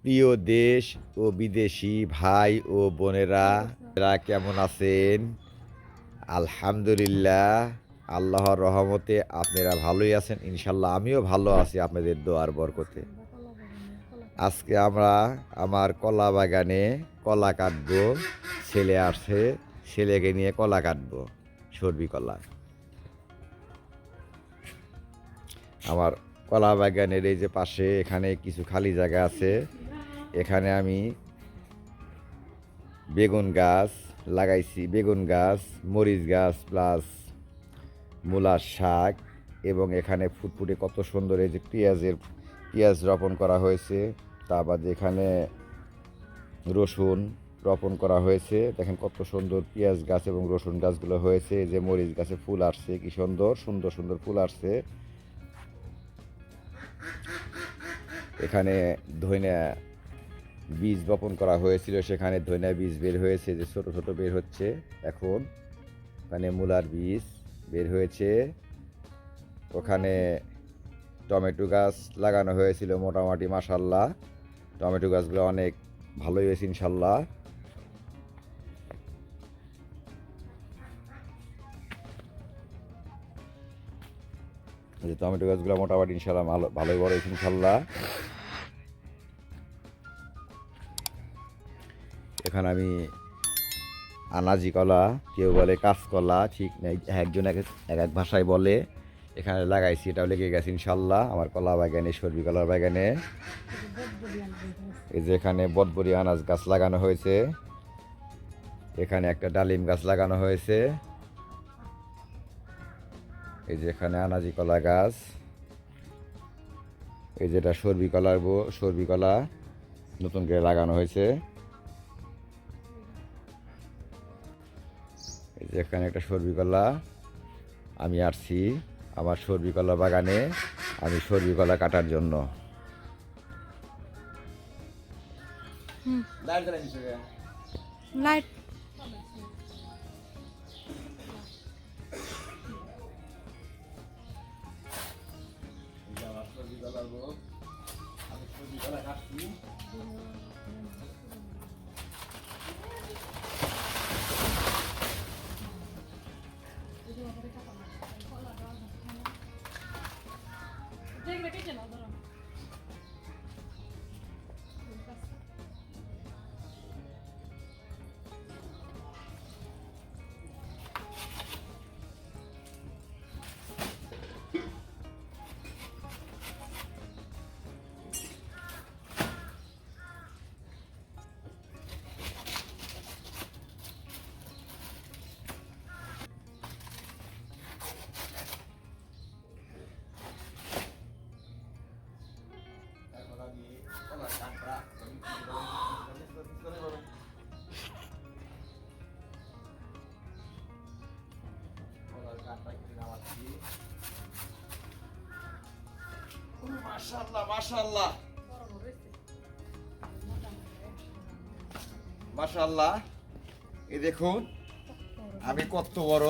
প্রিয় দেশ ও বিদেশি ভাই ও বোনেরা, কেমন আছেন? আলহামদুলিল্লাহ, আল্লাহর রহমতে আপনারা ভালোই আছেন। ইনশাল্লাহ আমিও ভালো আছি আপনাদের দোয়ার বরকতে। আজকে আমরা আমার কলা বাগানে কলা কাটবো। ছেলে আসছে, ছেলেকে নিয়ে কলা কাটবো, সর্বি কলা। আমার কলা বাগানের এই যে পাশে এখানে কিছু খালি জায়গা আছে, এখানে আমি বেগুন গাছ লাগাইছি, বেগুন গাছ, মরিচ গাছ প্লাস মূলার শাক, এবং এখানে ফুটফুটে কত সুন্দর এই যে পেঁয়াজ রোপণ করা হয়েছে। তারপর এখানে রসুন রোপণ করা হয়েছে। দেখেন কত সুন্দর পেঁয়াজ গাছ এবং রসুন গাছগুলো হয়েছে। এই যে মরিচ গাছে ফুল আসছে, কি সুন্দর সুন্দর সুন্দর ফুল আসছে। এখানে ধইনা বীজ বপন করা হয়েছিল, সেখানে ধইনা বীজ বের হয়েছে, যে ছোট ছোট বের হচ্ছে এখন। ওখানে মূলার বীজ বের হয়েছে। ওখানে টমেটো গাছ লাগানো হয়েছিল মোটামুটি, মাশাল্লাহ টমেটো গাছগুলো অনেক ভালোই হয়েছে ইনশাল্লাহ। যে টমেটো গাছগুলো মোটামুটি ইনশাল্লাহ ভালোই বড় হয়েছে ইনশাল্লাহ। এখানে আমি আনাজি কলা, কেউ বলে কাঁচকলা, ঠিক নেই, একজন এক এক ভাষায় বলে, এখানে লাগাইছি। এটাও লেগে গেছে ইনশাল্লাহ আমার কলা বাগানে, সর্বি কলার বাগানে। এই যে এখানে বটবড়ি আনাজ গাছ লাগানো হয়েছে, এখানে একটা ডালিম গাছ লাগানো হয়েছে। এই যে এখানে আনাজি কলা গাছ, এই যেটা সর্বি কলা নতুন করে লাগানো হয়েছে। এই যে এখানে একটা সর্বি কলা। আমি আসছি আমার সর্বি কলা বাগানে, আমি সর্বি কলা কাটার জন্য। লাইট মাশাআল্লাহ মাশাআল্লাহ মাশাআল্লাহ, এই দেখুন আমি কত বড়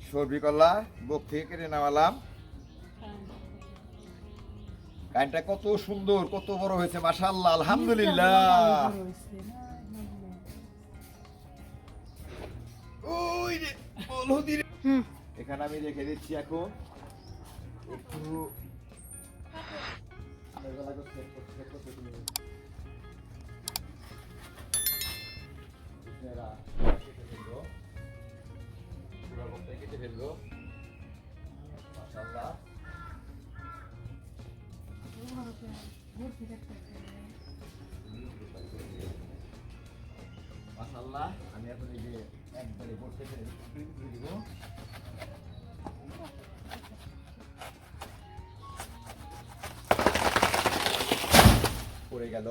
সর্বি কলা বুক থেকে কেটে নামালাম। কাইনটা কত সুন্দর, কত বড় হয়েছে মাশাআল্লাহ, আলহামদুলিল্লাহ। ওই রে বলদি রে। এখানে আমি রেখে দিচ্ছি এখন একটু কেটে ফেলবো মাশাআল্লাহ। মাশাআল্লাহ, আমি এখন এই যে একবারে করতে ফেলে দিব। পড়ে গেল।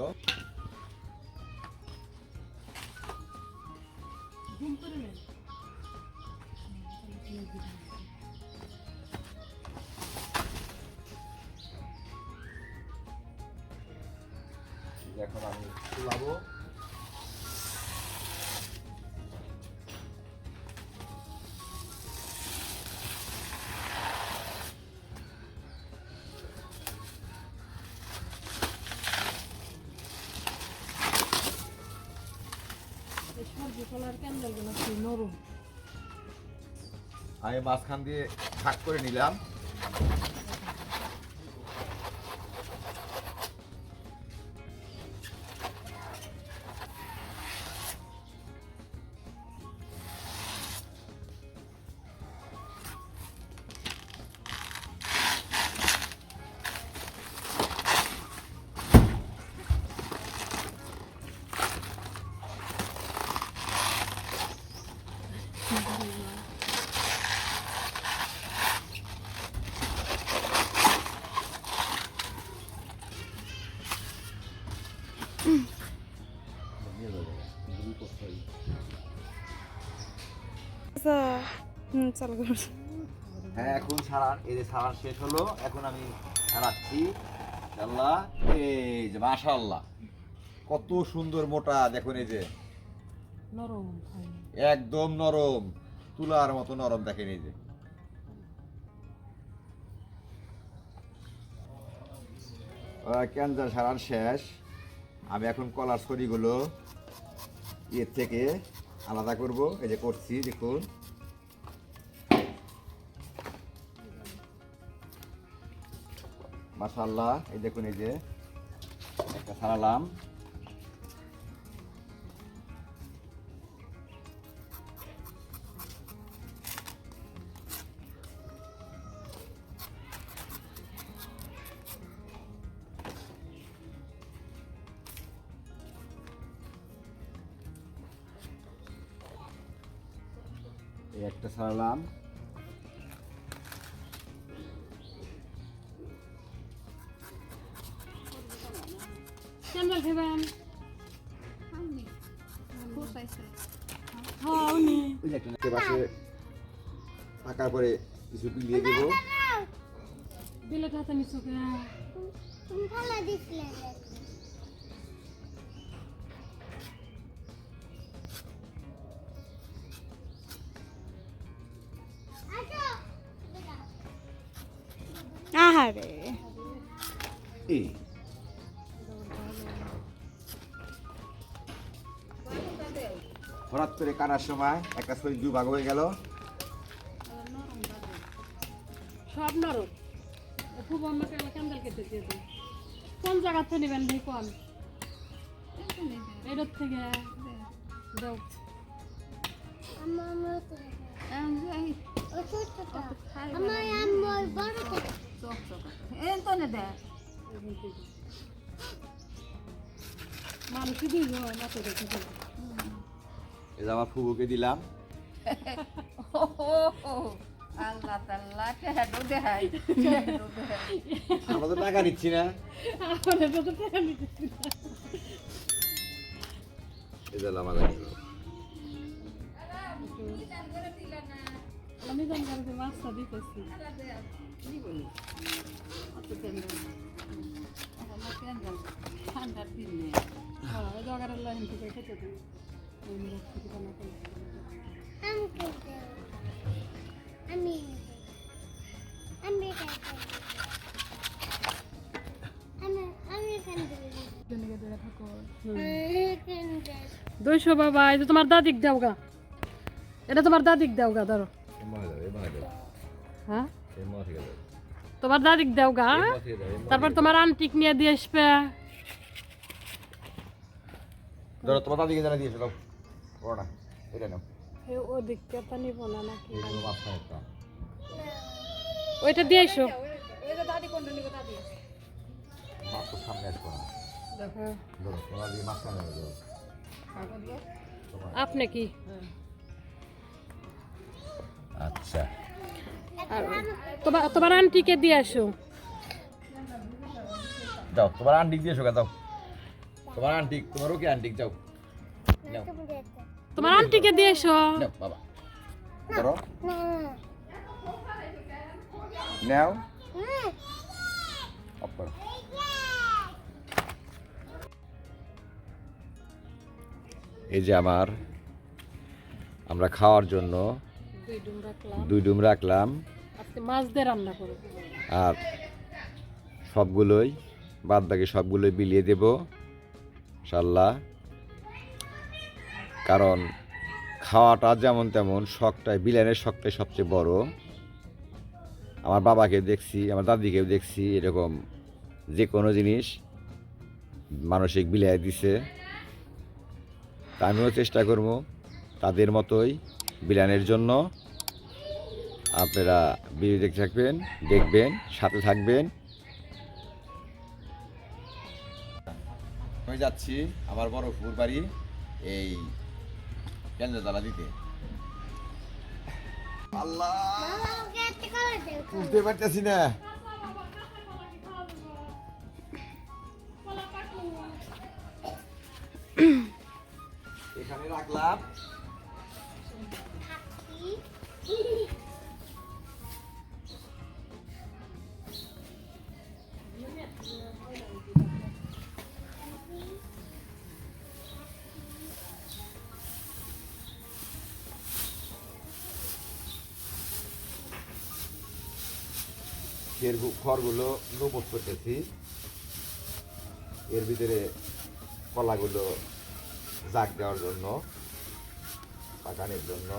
এখন আমি তুলাবো। আমি মাঝখান দিয়ে ভাগ করে নিলাম। হ্যাঁ, এখন ছাড়ান, এই যে ছাড়ান শেষ হলো, এখন আমি ছাড়াচ্ছি ইনশাআল্লাহ। এই যে মাশাআল্লাহ কত সুন্দর মোটা, দেখুন এই যে নরম, একদম নরম, তুলার মতো নরম, দেখেন এই যে। ক্যান্সার ছাড়ান শেষ। আমি এখন কলার ছড়িগুলো এর থেকে আলাদা করব, এই যে করছি দেখুন। মাশাআল্লাহ, এই দেখুন এই যে একটা ছাড়ালাম। এই একটা ছাড়ালাম। ক্যান্ডেল খেবেন? ওই যে একটা পাশে টাকা করে কিছু বিলিয়ে দেবো। বিলেট হাতে নিছো কে? আহারে এই হঠাৎ করে কাটার সময় একটা শরীর দুভাগ হয়ে গেল। সব নরম। খুব আমাকে ক্যান্ডেল কেটে দিয়ে দিন। কোন জায়গা থেকে নেবেন ভাই কোন? এটার থেকে দাও। মানুষই দিল মাথা দেখে এই যে আমার ফুবুকে দিলাম। আল্লাহ তাল্লাহ টেহাডো দেখাই আমরা তো টাকা নিচ্ছি না। এই যে আমাদের আমি জানলাম যে মাছটা দিতেছি ঠান্ডার দিন নেই জগারের লাইন থেকে খেতে দিই দুইশো বাবা, এই যে তোমার দাদিক দাও গা, এটা তোমার দাদিক দাও গা, ধরো। হ্যাঁ, তোমার দাদিক দাও গা, তারপর তোমার আন্টিক নিয়ে দিয়ে আসবে। ধরো তোমার দাদিকে জানা দিয়েছো, দাও না এটা নাও। ওদিকটা তো নিব না নাকি? মাঝখানে ওইটা দিয়ে এসো। মাছ তো সামনে আসবো না। ধরো তোমার দিকে মাঝখানে ধরো। আপনি কি? আচ্ছা, আর তোমার আন্টিকে দিয়ে আসো। যাও তোমার আন্টিক দিয়েছো, যাও তোমার আন্টিক, তোমারও কি আন্টিক, যাও নাও তোমার আন্টিকে দিয়ে এসো। নাও বাবা, ধরো নাও অফ করো। এই যে আমরা খাওয়ার জন্য দুই ডুম রাখলাম। আজকে মাছ দিয়ে রান্না করব। আর সবগুলোই বাদ বাকি সবগুলোই বিলিয়ে দেব ইনশাআল্লাহ, কারণ খাওয়াটা যেমন তেমন শখটাই, বিলানের শখটাই সবচেয়ে বড়। আমার বাবাকে দেখছি, আমার দাদিকেও দেখছি এরকম যে কোনো জিনিস মানসিক বিলাই দিছে। তা আমিও চেষ্টা করব তাদের মতোই বিলানের জন্য। আপনারা ভিডিও দেখতে থাকবেন, দেখবেন, সাথে থাকবেন। আমি যাচ্ছি আমার বড় ফুর বাড়ি এই কেন্দ্রতলা দিতে। আল্লাহ উঠতে পারতেছি না। এখানে রাখলাম। এর খড়গুলো নমুট করতেছি, এর ভিতরে কলাগুলো জাগ দেওয়ার জন্য, পাকানোর জন্য।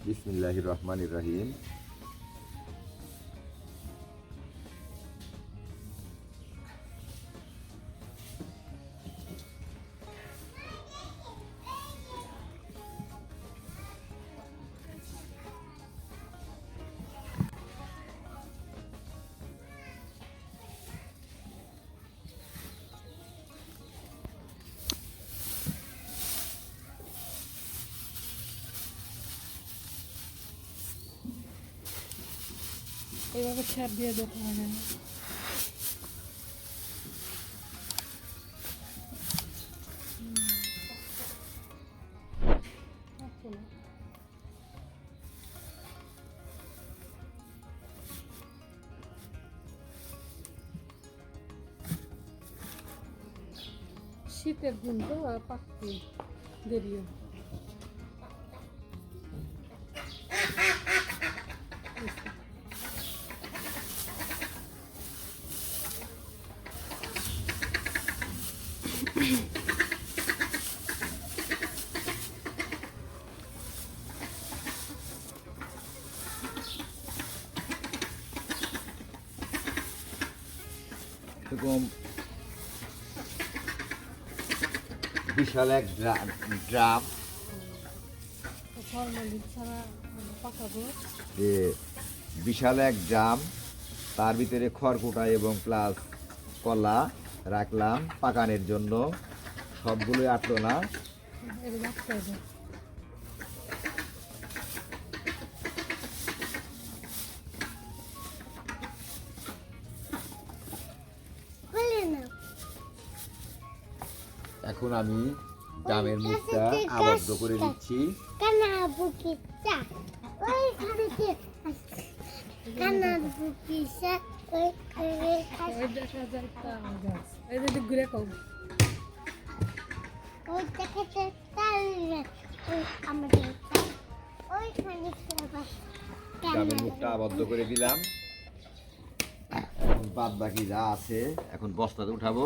বিসমিল্লাহির রহমানির রহিম। এইভাবে ছাপ দিয়ে দেখতে হবে না। শীতের দিন তো পাকতে দেরি হয়। এরকম বিশাল এক ড্রাম, ফরমালিন ছাড়া পাকাবো। বিশাল এক ড্রাম, তার ভিতরে খড়কুটা এবং প্লাস কলা রাখলাম পাকানোর জন্য। সবগুলোই আটলো না। এটা রাখতে হবে। এখন আমি ড্রামের মুখটা আবদ্ধ করে দিচ্ছি। ওই দেখা যায় তাল গাছ। এই যে ঘুরে কও। ড্রামের মুখটা আবদ্ধ করে দিলাম। এখন বাদ বাকি যা আছে এখন বস্তাতে উঠাবো।